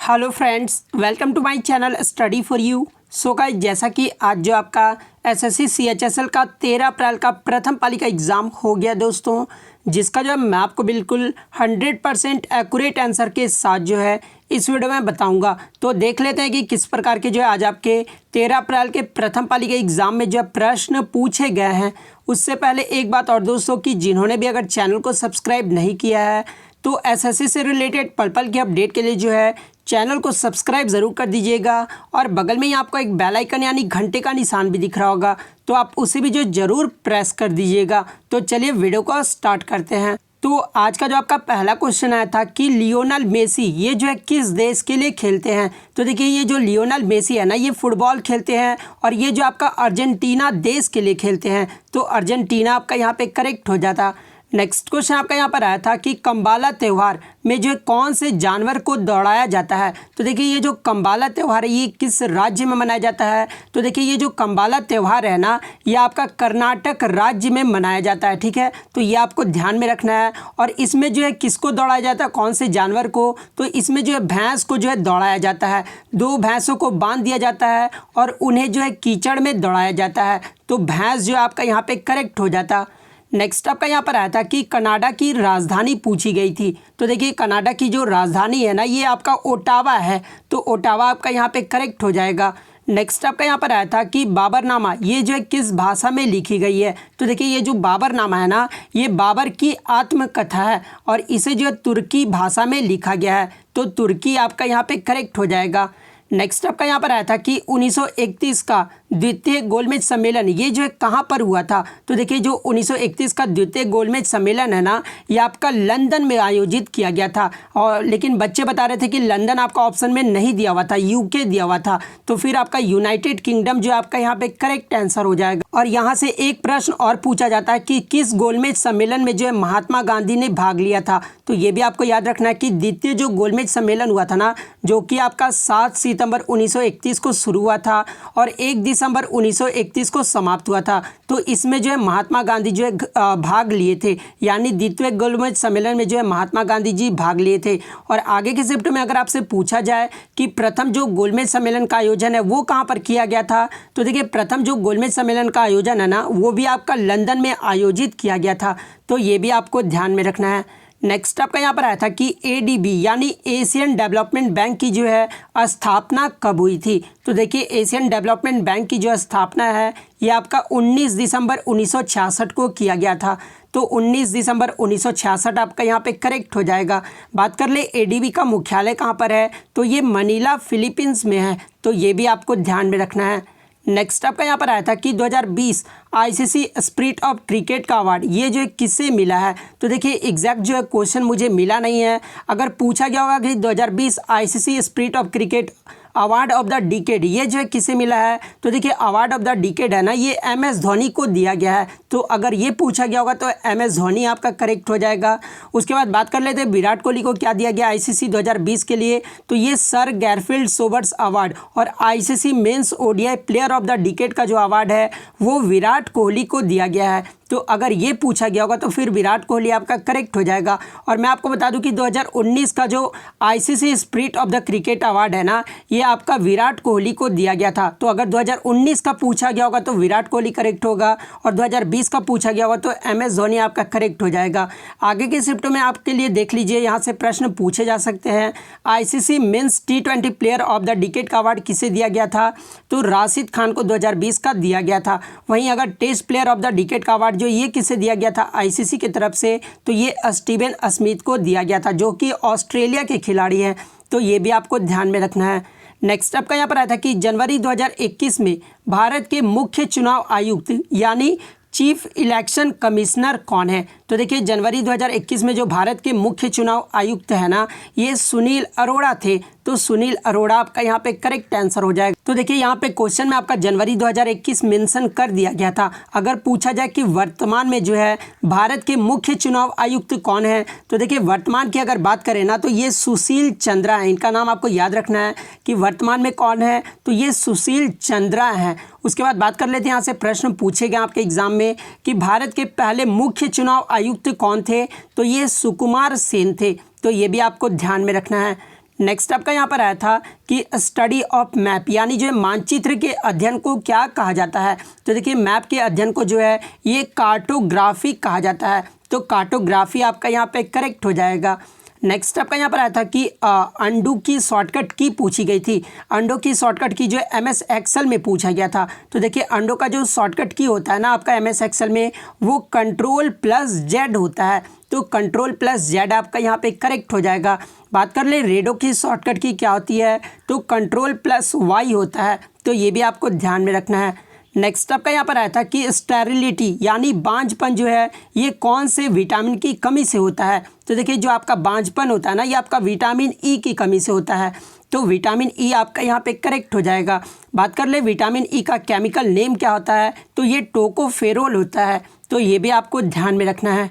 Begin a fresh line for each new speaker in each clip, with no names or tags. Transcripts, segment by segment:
Hello friends, welcome to my channel study for you. So guys, जैसा कि आज जो आपका एसएससी सीएचएसएल का 13 अप्रैल का प्रथम पाली का एग्ज़ाम हो गया दोस्तों, जिसका जो है मैं आपको बिल्कुल 100% एक्यूरेट आंसर के साथ जो है इस वीडियो में बताऊंगा। तो देख लेते हैं कि किस प्रकार के जो है आज आपके 13 अप्रैल के प्रथम पाली के एग्ज़ाम में जो है प्रश्न पूछे गए हैं। उससे पहले एक बात और दोस्तों, कि जिन्होंने भी अगर चैनल को सब्सक्राइब नहीं किया है तो एसएससी से रिलेटेड पल पल की अपडेट के लिए जो है चैनल को सब्सक्राइब ज़रूर कर दीजिएगा। और बगल में ही आपको एक बेल आइकन यानी घंटे का निशान भी दिख रहा होगा, तो आप उसे भी जो ज़रूर प्रेस कर दीजिएगा। तो चलिए वीडियो को स्टार्ट करते हैं। तो आज का जो आपका पहला क्वेश्चन आया था कि लियोनेल मेसी ये जो है किस देश के लिए खेलते हैं। तो देखिए, ये जो लियोनेल मेसी है ना, ये फुटबॉल खेलते हैं और ये जो आपका अर्जेंटीना देश के लिए खेलते हैं। तो अर्जेंटीना आपका यहाँ पे करेक्ट हो जाता। नेक्स्ट क्वेश्चन आपका यहाँ पर आया था कि कम्बाला त्यौहार में जो कौन से जानवर को दौड़ाया जाता है। तो देखिए, ये जो कम्बाला त्यौहार है ये किस राज्य में मनाया जाता है। तो देखिए, ये जो कम्बाला त्यौहार है ना, ये आपका कर्नाटक राज्य में मनाया जाता है। ठीक है, तो ये आपको ध्यान में रखना है। और इसमें जो है किसको दौड़ाया जाता है, कौन से जानवर को। तो इसमें जो है भैंस को जो है दौड़ाया जाता है। 2 भैंसों को बांध दिया जाता है और उन्हें जो है कीचड़ में दौड़ाया जाता है। तो भैंस जो है आपका यहाँ पे करेक्ट हो जाता। नेक्स्ट आपका यहाँ पर आया था कि कनाडा की राजधानी पूछी गई थी। तो देखिए, कनाडा की जो राजधानी है ना, ये आपका ओटावा है। तो ओटावा आपका यहाँ पे करेक्ट हो जाएगा। नेक्स्ट आपका यहाँ पर आया था कि बाबरनामा ये जो है किस भाषा में लिखी गई है। तो देखिए, ये जो बाबरनामा है ना, ये बाबर की आत्मकथा है और इसे जो है तुर्की भाषा में लिखा गया है। तो तुर्की आपका यहाँ पे करेक्ट हो जाएगा। नेक्स्ट आपका यहाँ पर आया था कि 1931 का द्वितीय गोलमेज सम्मेलन ये जो है कहाँ पर हुआ था। तो देखिए, जो 1931 का द्वितीय गोलमेज सम्मेलन है ना, ये आपका लंदन में आयोजित किया गया था। और लेकिन बच्चे बता रहे थे कि लंदन आपका ऑप्शन में नहीं दिया हुआ था, यूके दिया हुआ था। तो फिर आपका यूनाइटेड किंगडम जो आपका यहाँ पे करेक्ट आंसर हो जाएगा। और यहाँ से एक प्रश्न और पूछा जाता है कि किस गोलमेज सम्मेलन में जो है महात्मा गांधी ने भाग लिया था। तो ये भी आपको याद रखना है कि द्वितीय जो गोलमेज सम्मेलन हुआ था ना, जो कि आपका 7 सितंबर 1931 को शुरू हुआ था और 1 दिसंबर 1931 को समाप्त हुआ था। तो इसमें जो है महात्मा गांधी जो है भाग लिए थे, यानी द्वितीय गोलमेज सम्मेलन में जो है महात्मा गांधी जी भाग लिए थे। और आगे के शिफ्ट में अगर आपसे पूछा जाए कि प्रथम जो गोलमेज सम्मेलन का आयोजन है वो कहाँ पर किया गया था। तो देखिए, प्रथम जो गोलमेज सम्मेलन का आयोजन है ना, वो भी आपका लंदन में आयोजित किया गया था। तो ये भी आपको ध्यान में रखना है। नेक्स्ट आपका यहाँ पर आया था कि एडीबी यानी एशियन डेवलपमेंट बैंक की जो है स्थापना कब हुई थी। तो देखिए, एशियन डेवलपमेंट बैंक की जो स्थापना है ये आपका 19 दिसंबर 1966 को किया गया था। तो 19 दिसंबर 1966 आपका यहाँ पे करेक्ट हो जाएगा। बात कर ले एडीबी का मुख्यालय कहाँ पर है। तो ये मनीला फिलीपींस में है। तो ये भी आपको ध्यान में रखना है। नेक्स्ट आपका यहाँ पर आया था कि 2020 आईसीसी स्पिरिट ऑफ क्रिकेट का अवार्ड ये जो है किससे मिला है। तो देखिए, एग्जैक्ट जो है क्वेश्चन मुझे मिला नहीं है। अगर पूछा गया होगा कि 2020 ICC spirit of cricket award of the decade ये जो है किसे मिला है। तो देखिए, अवार्ड ऑफ द डिकेड है ना, ये एमएस धोनी को दिया गया है। तो अगर ये पूछा गया होगा तो एमएस धोनी आपका करेक्ट हो जाएगा। उसके बाद बात कर लेते हैं विराट कोहली को क्या दिया गया आईसीसी 2020 के लिए। तो ये सर गैरफील्ड सोबर्स अवार्ड और ICC men's ODI player of the decade का जो अवार्ड है वो विराट कोहली को दिया गया है। तो अगर ये पूछा गया होगा तो फिर विराट कोहली आपका करेक्ट हो जाएगा। और मैं आपको बता दूं कि 2019 का जो ICC spirit of the cricket award है ना, ये आपका विराट कोहली को दिया गया था। तो अगर 2019 का पूछा गया होगा तो विराट कोहली करेक्ट होगा और 2020 का पूछा गया होगा तो एमएस धोनी आपका करेक्ट हो जाएगा। आगे के शिफ्ट में आपके लिए देख लीजिए, यहाँ से प्रश्न पूछे जा सकते हैं। ICC men's T20 player of the decade का अवार्ड किसे दिया गया था। तो राशिद खान को 2020 का दिया गया था। वहीं अगर test player of the decade का अवार्ड जो ये किसे दिया गया था आईसीसी की तरफ से, तो ये स्टीवन स्मिथ को दिया गया था, जो कि ऑस्ट्रेलिया के खिलाड़ी हैं। तो ये भी आपको ध्यान में रखना है। नेक्स्ट आपका यहाँ पर आया था कि जनवरी 2021 में भारत के मुख्य चुनाव आयुक्त यानी चीफ इलेक्शन कमिश्नर कौन है। तो देखिए, जनवरी 2021 में जो भारत के मुख्य चुनाव आयुक्त है ना, ये सुनील अरोड़ा थे। तो सुनील अरोड़ा आपका यहाँ पे करेक्ट आंसर हो जाएगा। तो देखिए, यहाँ पे क्वेश्चन में आपका जनवरी 2021 मेंशन कर दिया गया था। अगर पूछा जाए कि वर्तमान में जो है भारत के मुख्य चुनाव आयुक्त कौन है, तो देखिए वर्तमान की अगर बात करें ना, तो ये सुशील चंद्रा है। इनका नाम आपको याद रखना है कि वर्तमान में कौन है। तो ये सुशील चंद्रा है। उसके बाद बात कर लेते हैं, यहाँ से प्रश्न पूछे गए आपके एग्जाम में कि भारत के पहले मुख्य चुनाव आयुक्त कौन थे। तो ये सुकुमार सेन थे। तो ये भी आपको ध्यान में रखना है। नेक्स्ट आपका यहाँ पर आया था कि स्टडी ऑफ मैप यानी जो है मानचित्र के अध्ययन को क्या कहा जाता है। तो देखिए मैप के अध्ययन को जो है ये कार्टोग्राफी कहा जाता है। तो कार्टोग्राफी आपका यहाँ पे करेक्ट हो जाएगा। नेक्स्ट आपका यहाँ पर आया था कि अंडू की शॉर्टकट की पूछी गई थी। अंडो की शॉर्टकट की जो MS एक्सेल में पूछा गया था। तो देखिए अंडो का जो शॉर्टकट की होता है ना आपका MS एक्सेल में, वो Ctrl+Z होता है। तो Ctrl+Z आपका यहाँ पे करेक्ट हो जाएगा। बात कर ले रेडो की शॉर्टकट की क्या होती है, तो Ctrl+Y होता है। तो ये भी आपको ध्यान में रखना है। नेक्स्ट आपका यहाँ पर आया था कि स्टेरिलिटी यानी बांझपन जो है ये कौन से विटामिन की कमी से होता है। तो देखिए जो आपका बांझपन होता है ना, ये आपका विटामिन ई की कमी से होता है। तो विटामिन ई आपका यहाँ पे करेक्ट हो जाएगा। बात कर ले विटामिन ई का केमिकल नेम क्या होता है, तो ये टोकोफेरोल होता है। तो ये भी आपको ध्यान में रखना है।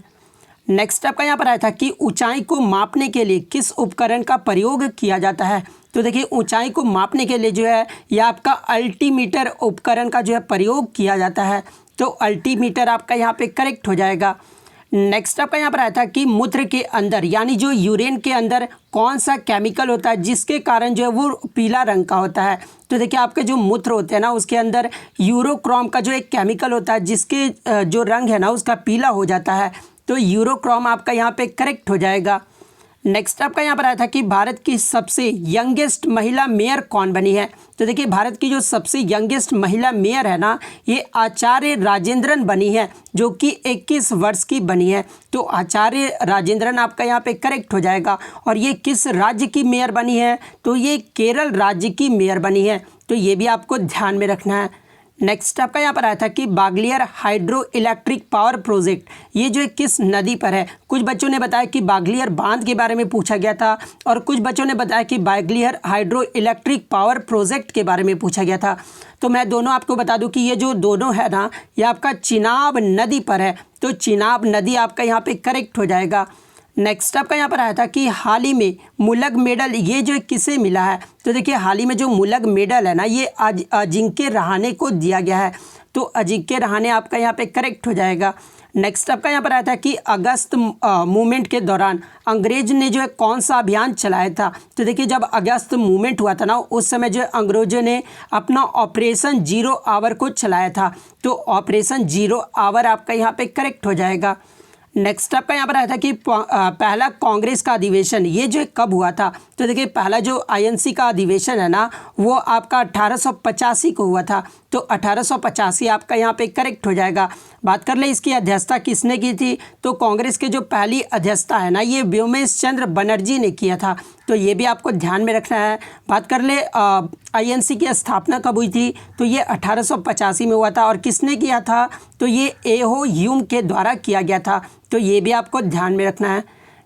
नेक्स्ट आपका यहाँ पर आया था कि ऊंचाई को मापने के लिए किस उपकरण का प्रयोग किया जाता है। तो देखिए ऊंचाई को मापने के लिए जो है यह आपका अल्टीमीटर उपकरण का जो है प्रयोग किया जाता है। तो अल्टीमीटर आपका यहाँ पे करेक्ट हो जाएगा। नेक्स्ट आपका यहाँ पर आया था कि मूत्र के अंदर यानी जो यूरिन के अंदर कौन सा केमिकल होता है जिसके कारण जो है वो पीला रंग का होता है। तो देखिए आपके जो मूत्र होते हैं ना उसके अंदर यूरोक्रोम का जो एक केमिकल होता है जिसके जो रंग है ना उसका पीला हो जाता है। तो यूरोक्रोम आपका यहाँ पे करेक्ट हो जाएगा। नेक्स्ट आपका यहाँ पर आया था कि भारत की सबसे यंगेस्ट महिला मेयर कौन बनी है। तो देखिए भारत की जो सबसे यंगेस्ट महिला मेयर है ना, ये आचार्य राजेंद्रन बनी है, जो कि 21 वर्ष की बनी है। तो आचार्य राजेंद्रन आपका यहाँ पे करेक्ट हो जाएगा। और ये किस राज्य की मेयर बनी है, तो ये केरल राज्य की मेयर बनी है। तो ये भी आपको ध्यान में रखना है। नेक्स्ट आपका यहाँ पर आया था कि बागलियर हाइड्रो इलेक्ट्रिक पावर प्रोजेक्ट ये जो है किस नदी पर है। कुछ बच्चों ने बताया कि बागलियर बांध के बारे में पूछा गया था, और कुछ बच्चों ने बताया कि बागलियर हाइड्रो इलेक्ट्रिक पावर प्रोजेक्ट के बारे में पूछा गया था। तो मैं दोनों आपको बता दूं कि ये जो दोनों है ना, ये आपका चिनाब नदी पर है। तो चिनाब नदी आपका यहाँ पे करेक्ट हो जाएगा। नेक्स्ट आपका यहाँ पर आया था कि हाल ही में मुलग मेडल ये जो किसे मिला है। तो देखिए हाल ही में जो मुलग मेडल है ना, ये अजिंक्य रहाणे को दिया गया है। तो अजिंक्य रहाणे आपका यहाँ पे करेक्ट हो जाएगा। नेक्स्ट आपका यहाँ पर आया था कि अगस्त मूवमेंट के दौरान अंग्रेज ने जो है कौन सा अभियान चलाया था। तो देखिए जब अगस्त मूवमेंट हुआ था ना, उस समय जो अंग्रेजों ने अपना ऑपरेशन 0 आवर को चलाया था। तो ऑपरेशन 0 आवर आपका यहाँ पे करेक्ट हो जाएगा। नेक्स्ट आपका यहाँ पर आया था कि पहला कांग्रेस का अधिवेशन ये जो कब हुआ था। तो देखिए पहला जो INC का अधिवेशन है ना, वो आपका 1885 को हुआ था। तो 1885 आपका यहाँ पे करेक्ट हो जाएगा। बात कर ले इसकी अध्यक्षता किसने की थी, तो कांग्रेस के जो पहली अध्यक्षता है ना, ये व्योमेश चंद्र बनर्जी ने किया था। तो ये भी आपको ध्यान में रखना है। बात कर ले INC की स्थापना कब हुई थी, तो ये 1885 में हुआ था। और किसने किया था, तो ये एहो ह्यूम के द्वारा किया गया था। तो ये भी आपको ध्यान में रखना है।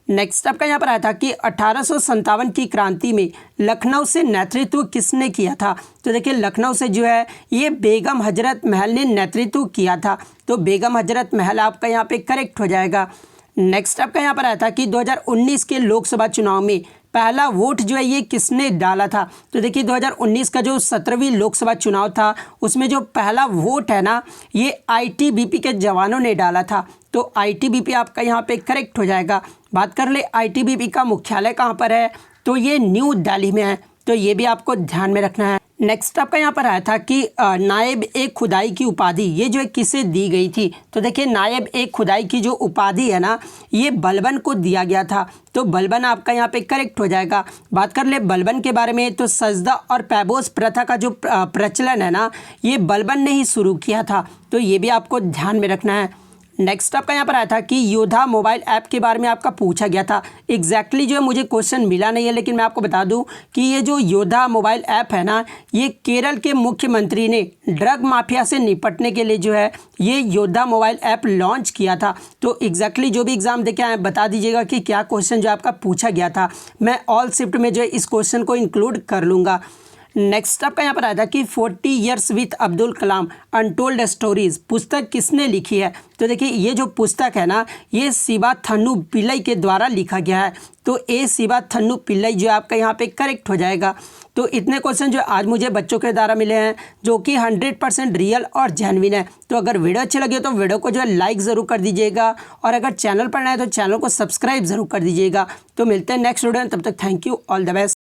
नेक्स्ट आपका यहाँ पर आया था कि 1857 की क्रांति में लखनऊ से नेतृत्व किसने किया था। तो देखिए लखनऊ से जो है ये बेगम हजरत महल ने नेतृत्व किया था। तो बेगम हजरत महल आपका यहाँ पे करेक्ट हो जाएगा। नेक्स्ट आपका यहाँ पर आया था कि 2019 के लोकसभा चुनाव में पहला वोट जो है ये किसने डाला था। तो देखिए 2019 का जो 17वीं लोकसभा चुनाव था, उसमें जो पहला वोट है ना, ये ITBP के जवानों ने डाला था। तो ITBP आपका यहाँ पे करेक्ट हो जाएगा। बात कर ले ITBP का मुख्यालय कहाँ पर है, तो ये न्यू दिल्ली में है। तो ये भी आपको ध्यान में रखना है। नेक्स्ट आपका यहाँ पर आया था कि नायब ए खुदाई की उपाधि ये जो है किसे दी गई थी। तो देखिए नायब ए खुदाई की जो उपाधि है ना, ये बलबन को दिया गया था। तो बलबन आपका यहाँ पे करेक्ट हो जाएगा। बात कर ले बलबन के बारे में, तो सजदा और पैबोस प्रथा का जो प्रचलन है ना, ये बलबन ने ही शुरू किया था। तो ये भी आपको ध्यान में रखना है। नेक्स्ट आपका यहाँ पर आया था कि योद्धा मोबाइल ऐप के बारे में आपका पूछा गया था। एग्जैक्टली जो है मुझे क्वेश्चन मिला नहीं है, लेकिन मैं आपको बता दूं कि ये जो योद्धा मोबाइल ऐप है ना, ये केरल के मुख्यमंत्री ने ड्रग माफिया से निपटने के लिए जो है ये योद्धा मोबाइल ऐप लॉन्च किया था। तो एग्जैक्टली जो भी एग्जाम देके आए बता दीजिएगा कि क्या क्वेश्चन जो आपका पूछा गया था। मैं ऑल शिफ्ट में जो है इस क्वेश्चन को इंक्लूड कर लूँगा। नेक्स्ट आपका यहाँ पर आया था कि 40 years with Abdul Kalam untold stories पुस्तक किसने लिखी है। तो देखिए ये जो पुस्तक है ना, ये शिवा थन्नू पिल्लई के द्वारा लिखा गया है। तो ए शिवा थन्नू पिल्लई जो आपका यहाँ पे करेक्ट हो जाएगा। तो इतने क्वेश्चन जो आज मुझे बच्चों के द्वारा मिले हैं, जो कि 100% रियल और जेन्युइन है। तो अगर वीडियो अच्छी लगी तो वीडियो को जो है लाइक ज़रूर कर दीजिएगा, और अगर चैनल पर नए हैं तो चैनल को सब्सक्राइब ज़रूर कर दीजिएगा। तो मिलते हैं नेक्स्ट वीडियो में, तब तक thank you, all the best.